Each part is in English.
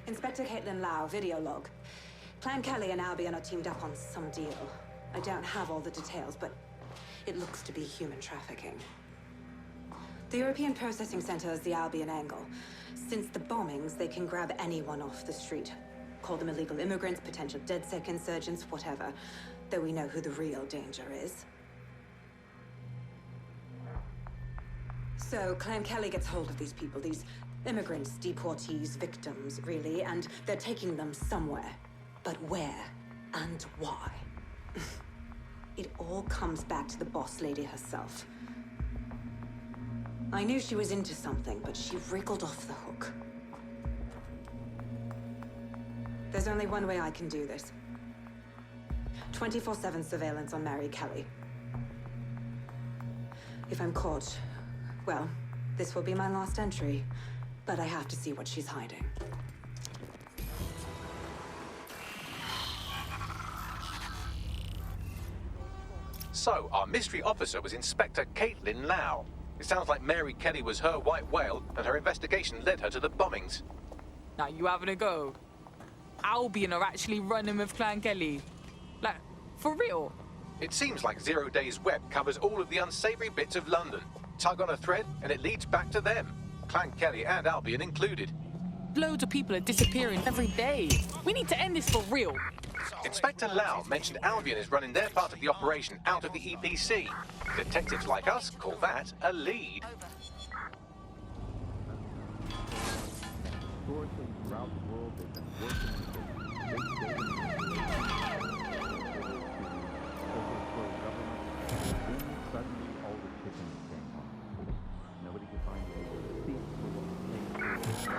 Inspector Caitlin Lau, video log. Clan Kelly and Albion are teamed up on some deal. I don't have all the details, but it looks to be human trafficking. The European Processing Center is the Albion angle. Since the bombings, they can grab anyone off the street. Call them illegal immigrants, potential DedSec insurgents, whatever. Though we know who the real danger is. So, Clan Kelly gets hold of these people, these immigrants, deportees, victims, really, and they're taking them somewhere. But where and why? It all comes back to the boss lady herself. I knew she was into something, but she wriggled off the hook. There's only one way I can do this. 24/7 surveillance on Mary Kelly. If I'm caught, well, this will be my last entry. But I have to see what she's hiding. So, our mystery officer was Inspector Caitlin Lau. It sounds like Mary Kelly was her white whale, and her investigation led her to the bombings. Now you having a go? Albion are actually running with Clan Kelly. Like, for real? It seems like 0 Days Web covers all of the unsavory bits of London. Tug on a thread, and it leads back to them. Clan Kelly and Albion included. Loads of people are disappearing every day. We need to end this for real. Inspector Lau mentioned Albion is running their part of the operation out of the EPC. Detectives like us call that a lead.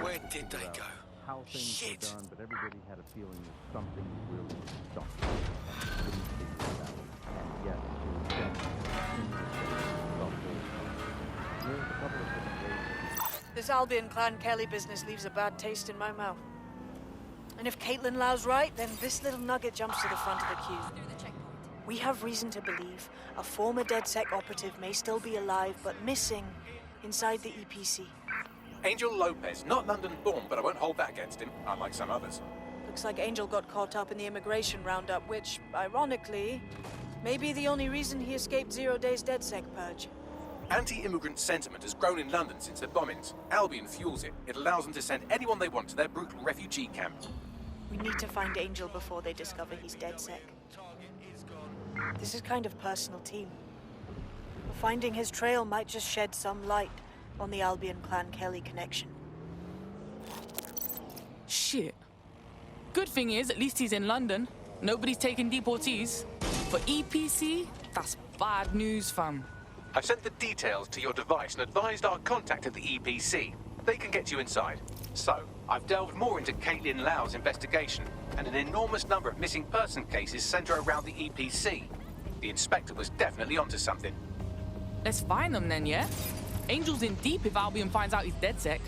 Where did they go? How things Shit. were done, but everybody had a feeling that something really stuck. And yet, it was done There's a couple of different ways. This Albion Clan Kelly business leaves a bad taste in my mouth. And if Caitlin Lau's right, then this little nugget jumps to the front of the queue. We have reason to believe a former DedSec operative may still be alive, but missing inside the EPC. Angel Lopez, not London-born, but I won't hold that against him, unlike some others. Looks like Angel got caught up in the immigration roundup, which, ironically, may be the only reason he escaped 0 Days DedSec purge. Anti-immigrant sentiment has grown in London since the bombings. Albion fuels it. It allows them to send anyone they want to their brutal refugee camp. We need to find Angel before they discover he's DedSec. This is kind of personal team. Finding his trail might just shed some light on the Albion Clan Kelly connection. Shit. Good thing is, at least he's in London. Nobody's taking deportees. For EPC, that's bad news, fam. I've sent the details to your device and advised our contact at the EPC. They can get you inside. So, I've delved more into Caitlin Lau's investigation, and an enormous number of missing person cases center around the EPC. The inspector was definitely onto something. Let's find them then, yeah? Angel's in deep if Albion finds out he's DedSec.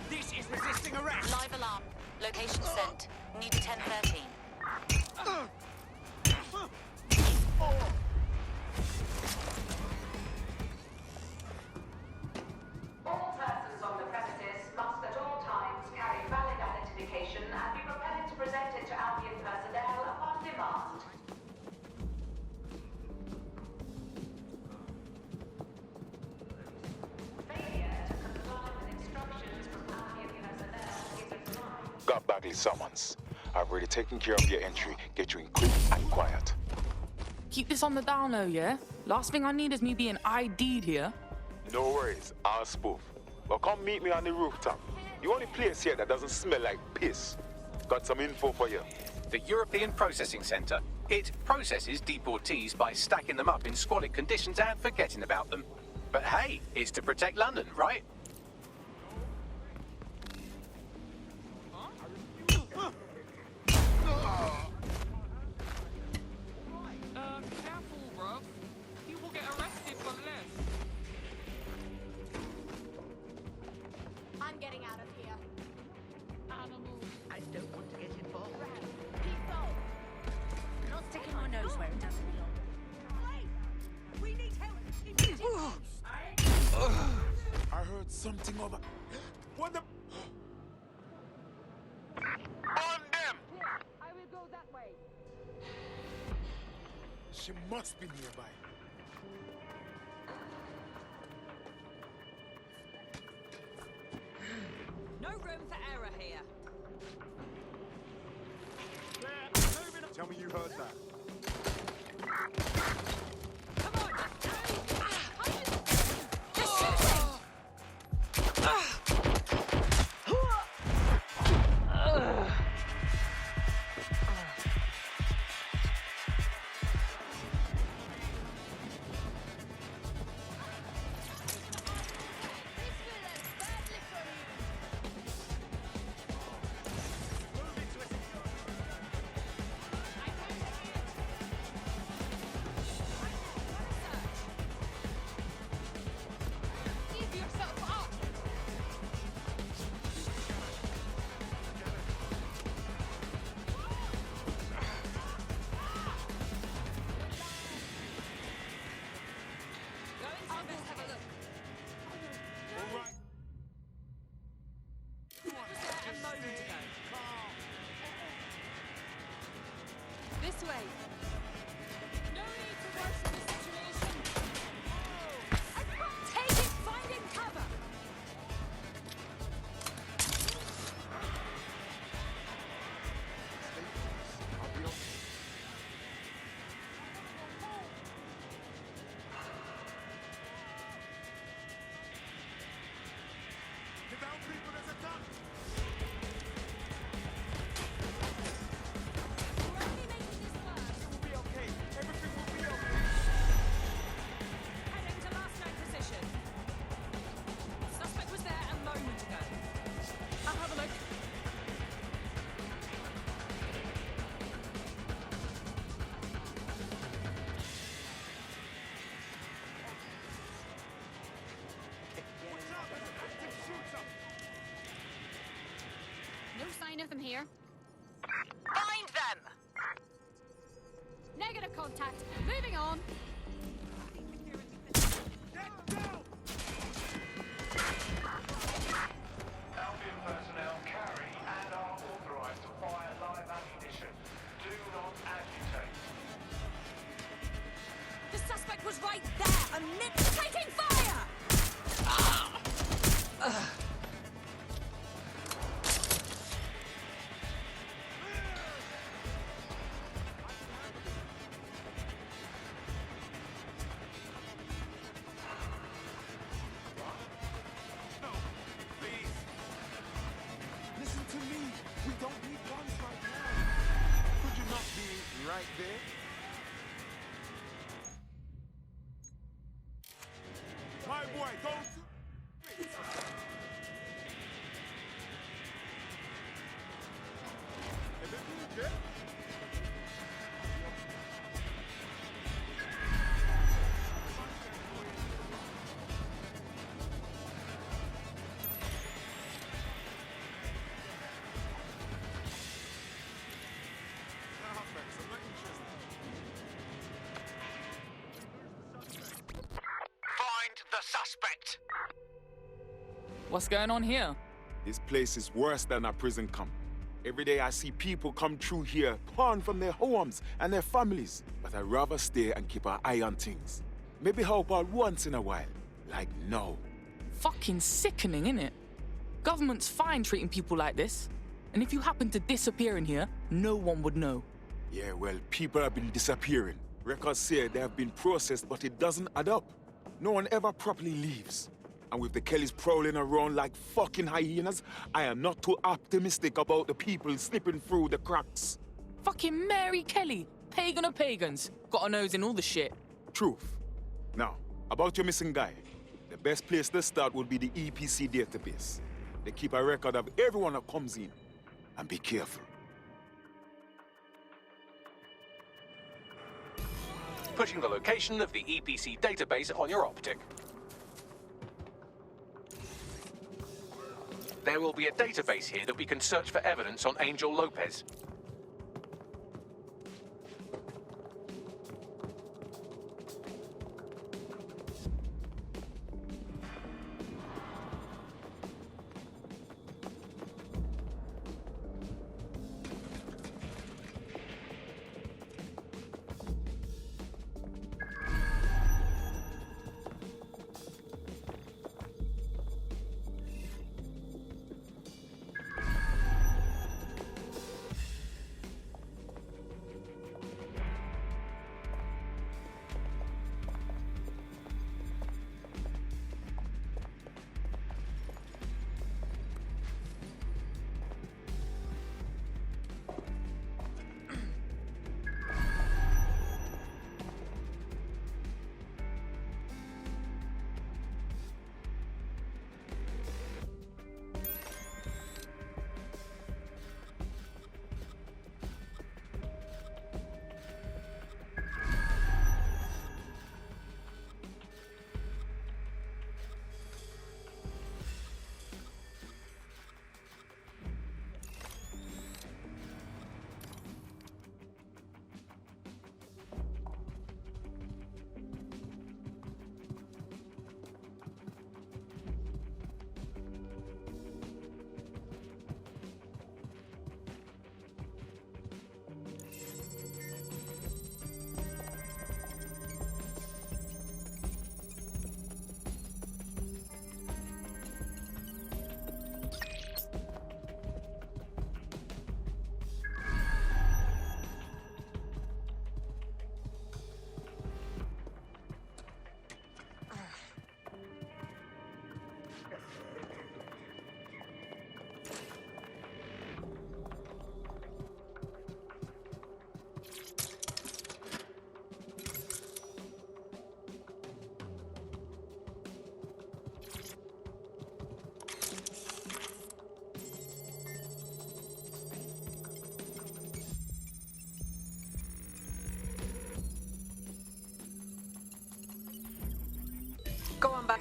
This is resisting arrest. Live alarm. Location sent. Need 1013. All persons on the premises must at all times carry valid identification and be prepared to present it to Albion personnel upon demand. Failure to comply with instructions from Albion personnel is a crime. Got Bagley summons. I've already taken care of your entry. Get you in quick and quiet. Keep this on the down low, yeah? Last thing I need is me being ID'd here. No worries, I'll spoof. Well, come meet me on the rooftop. The only place here that doesn't smell like piss. Got some info for you. The European Processing Center. It processes deportees by stacking them up in squalid conditions and forgetting about them. But hey, it's to protect London, right? Careful, bruv. You will get arrested for less. I'm getting out of here. I don't want to get involved. Not sticking my nose where it doesn't belong. heard something over. What the? On them! I will go that way. She must be nearby. No room for error here. Tell me you heard that. Come on! This way. No need to worsen the situation. Take it, finding cover. Get down, people, there's a duck! We'll be okay. Everything will be okay. Heading to last known position. Suspect was there a moment ago. I'll have a look. No sign of them here. Find them! Negative contact. Moving on. Albion personnel carry and are authorized to fire live ammunition. Do not agitate. The suspect was right there, amidst taking fire! Listen to me. We don't need guns right now. Could you not be right there? My boy, don't. Everything okay? Nah, thanks. I'm not interested. Find the suspect. What's going on here? This place is worse than a prison camp. Every day I see people come through here, torn from their homes and their families. But I'd rather stay and keep an eye on things. Maybe help out once in a while. Like now. Fucking sickening, innit? Government's fine treating people like this. And if you happen to disappear in here, no one would know. Yeah, well, people have been disappearing. Records say they have been processed, but it doesn't add up. No one ever properly leaves. And with the Kellys prowling around like fucking hyenas, I am not too optimistic about the people slipping through the cracks. Fucking Mary Kelly, pagan of pagans, got a nose in all the shit. Truth. Now, about your missing guy. The best place to start would be the EPC database. They keep a record of everyone that comes in. And be careful. Putting the location of the EPC database on your optic. There will be a database here that we can search for evidence on Angel Lopez.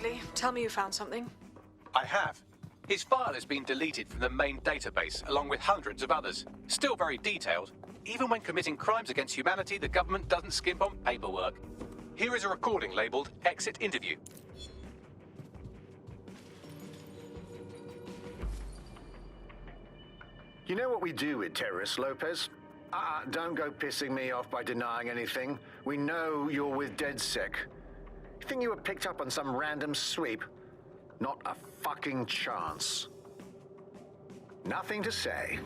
lately. Tell me you found something. I have. His file has been deleted from the main database, along with hundreds of others. Still very detailed. Even when committing crimes against humanity, the government doesn't skimp on paperwork. Here is a recording labeled Exit Interview. You know what we do with terrorists, Lopez? Don't go pissing me off by denying anything. We know you're with DedSec. You think you were picked up on some random sweep? Not a fucking chance. Nothing to say.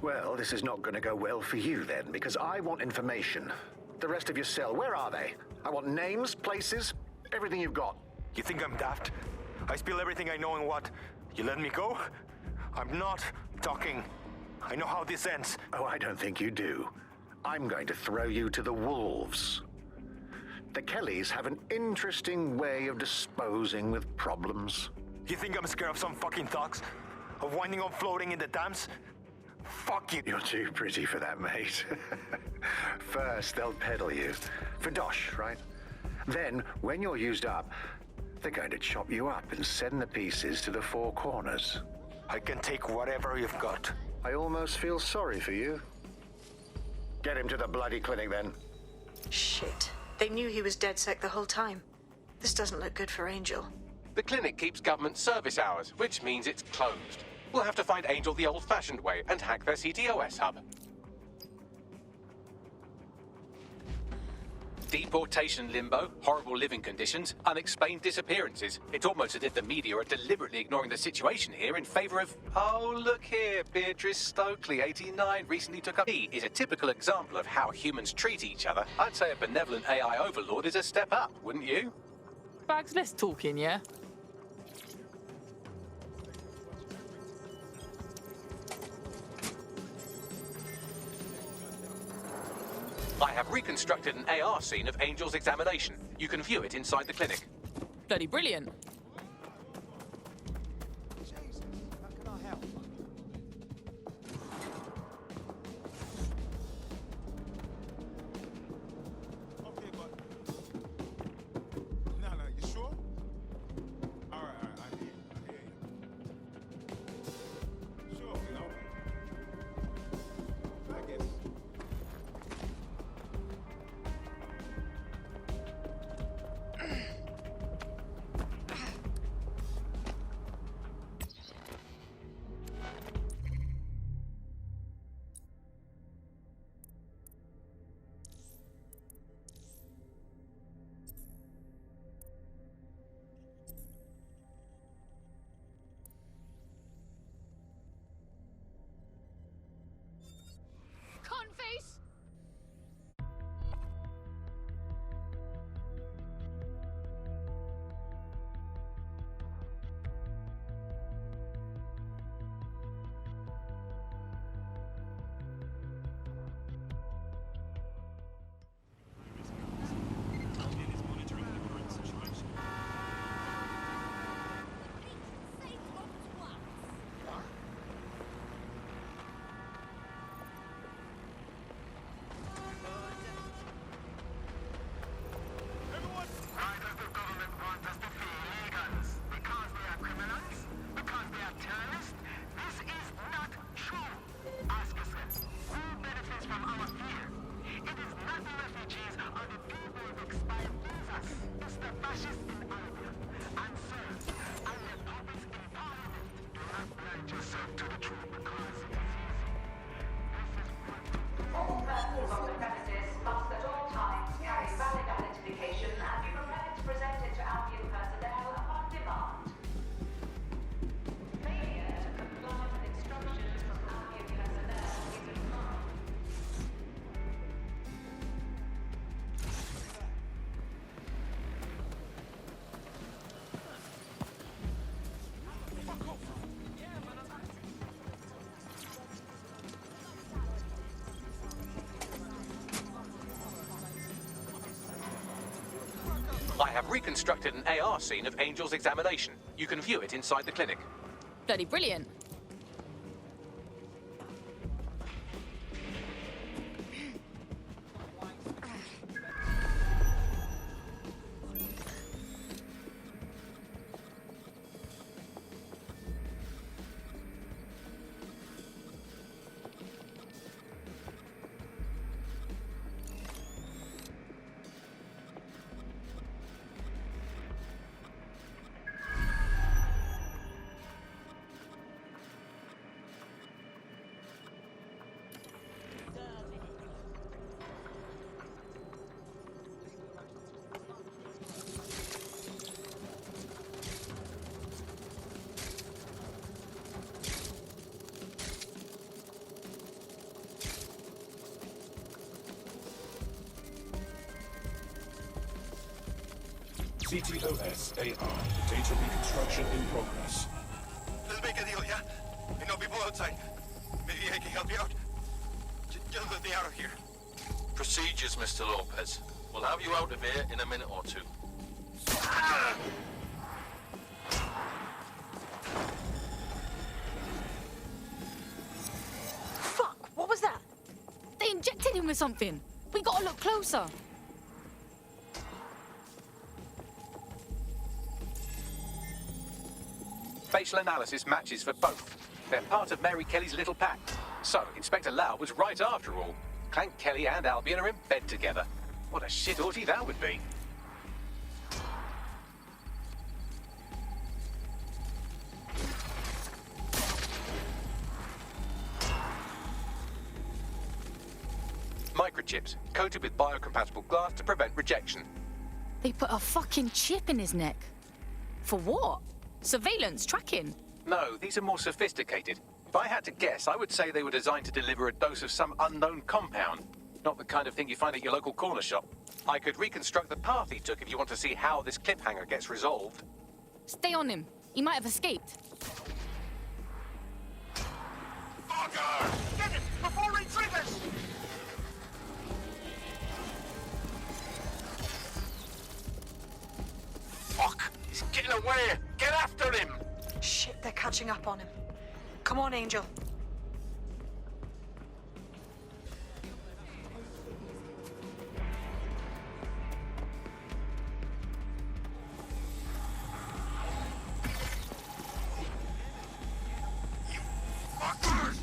Well, this is not going to go well for you then, because I want information. The rest of your cell, where are they? I want names, places, everything you've got. You think I'm daft? I spill everything I know and what? You let me go? I'm not talking. I know how this ends. Oh, I don't think you do. I'm going to throw you to the wolves. The Kellys have an interesting way of disposing with problems. You think I'm scared of some fucking thugs? Of winding up floating in the dams? Fuck you. You're too pretty for that, mate. First, they'll peddle you. For dosh, right? Then, when you're used up, they're going to chop you up and send the pieces to the four corners. I can take whatever you've got. I almost feel sorry for you. Get him to the bloody clinic, then. Shit. They knew he was DedSec the whole time. This doesn't look good for Angel. The clinic keeps government service hours, which means it's closed. We'll have to find Angel the old-fashioned way and hack their CTOS hub. Deportation limbo, horrible living conditions, unexplained disappearances. It's almost as if the media are deliberately ignoring the situation here in favor of... Oh, look here, Beatrice Stokely, 89, recently took up... He is a typical example of how humans treat each other. I'd say a benevolent AI overlord is a step up, wouldn't you? Bags, let's talk in, yeah? I have reconstructed an AR scene of Angel's examination. You can view it inside the clinic. Bloody brilliant. Conface! All persons on the premises must at all times carry valid identification and be prepared to present it to Albion personnel upon demand. Failure to comply with instructions from Albion personnel is a crime. I have reconstructed an AR scene of Angel's examination. You can view it inside the clinic. Bloody brilliant. CTOS AR. Data reconstruction in progress. Let's make a deal, yeah? I know people outside. Maybe I can help you out. Just let me out of here. Procedures, Mr. Lopez. We'll have you out of here in a minute or two. Fuck, what was that? They injected him with something. We gotta look closer. Facial analysis matches for both. They're part of Mary Kelly's little pack. So, Inspector Lau was right after all. Clank Kelly and Albion are in bed together. What a shit orgy that would be. Microchips, coated with biocompatible glass to prevent rejection. They put a fucking chip in his neck. For what? Surveillance, tracking. No, these are more sophisticated. If I had to guess, I would say they were designed to deliver a dose of some unknown compound. Not the kind of thing you find at your local corner shop. I could reconstruct the path he took if you want to see how this cliffhanger gets resolved. Stay on him. He might have escaped. Fucker! Get it before he triggers! Fuck! He's getting away! Get after him! Shit, they're catching up on him. Come on, Angel. Fuckers!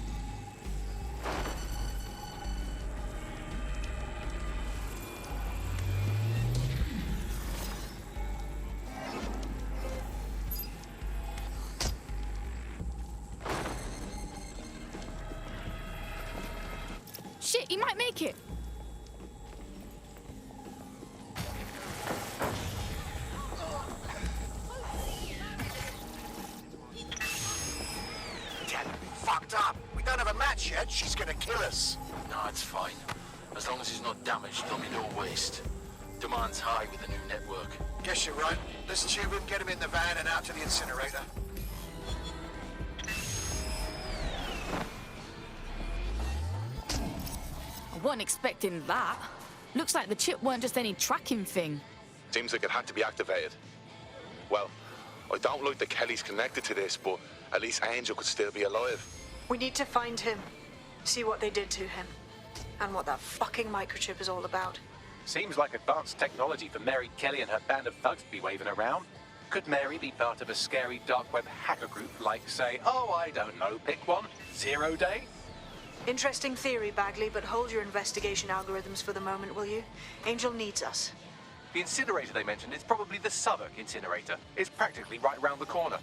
Shit, he might make it. Damn, fucked up. We don't have a match yet. She's gonna kill us. No, it's fine. As long as he's not damaged, there'll be no waste. Demand's high with the new network. Guess you're right. Let's tube him, get him in the van and out to the incinerator. I wasn't expecting that. Looks like the chip weren't just any tracking thing. Seems like it had to be activated. Well, I don't like that Kelly's connected to this, but at least Angel could still be alive. We need to find him. See what they did to him. And what that fucking microchip is all about. Seems like advanced technology for Mary Kelly and her band of thugs to be waving around. Could Mary be part of a scary dark web hacker group like, say, oh, I don't know, pick one, 0 Day? Interesting theory, Bagley, but hold your investigation algorithms for the moment, will you? Angel needs us. The incinerator they mentioned is probably the Southwark incinerator. It's practically right round the corner.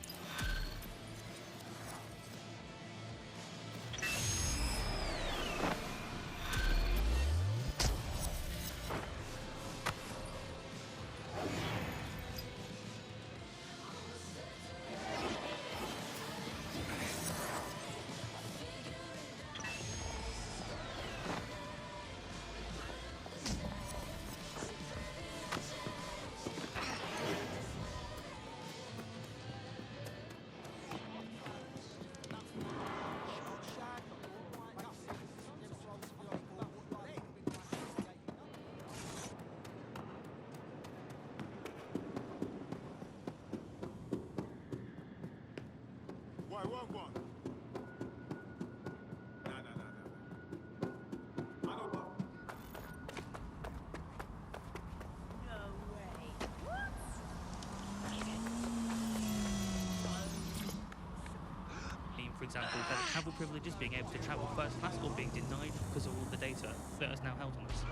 For example, whether travel privileges, being able to travel first class, or being denied because of all the data that is now held on us.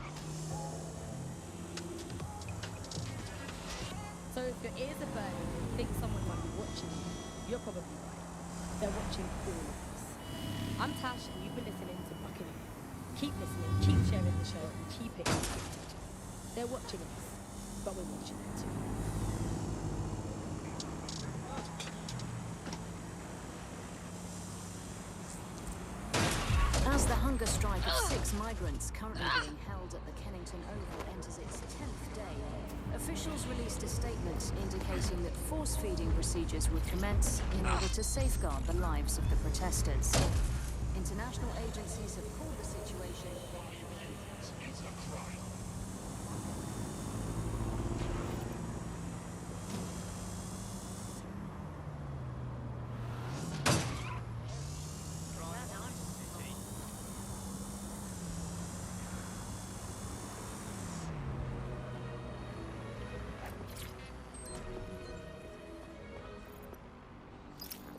So if your ears are burning and you think someone might be watching you, you're probably right. They're watching all of us. I'm Tash and you've been listening to Buccaneer. Keep listening, keep sharing the show, and keep it connected. They're watching us, but we're watching them too. As the hunger strike of 6 migrants currently being held at the Kennington Oval enters its 10th day. Officials released a statement indicating that force-feeding procedures would commence in order to safeguard the lives of the protesters. International agencies have called the situation...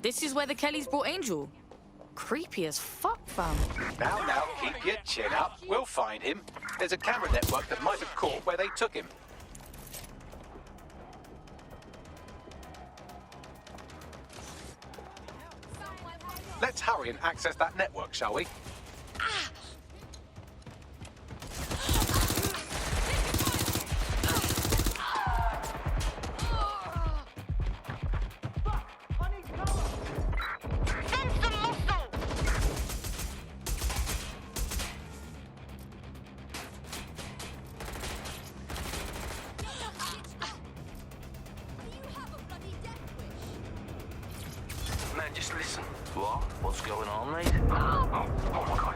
This is where the Kellys brought Angel. Creepy as fuck, fam. Now, keep your chin up. We'll find him. There's a camera network that might have caught where they took him. Let's hurry and access that network, shall we? Man, just listen. What? What's going on, mate? Oh my God.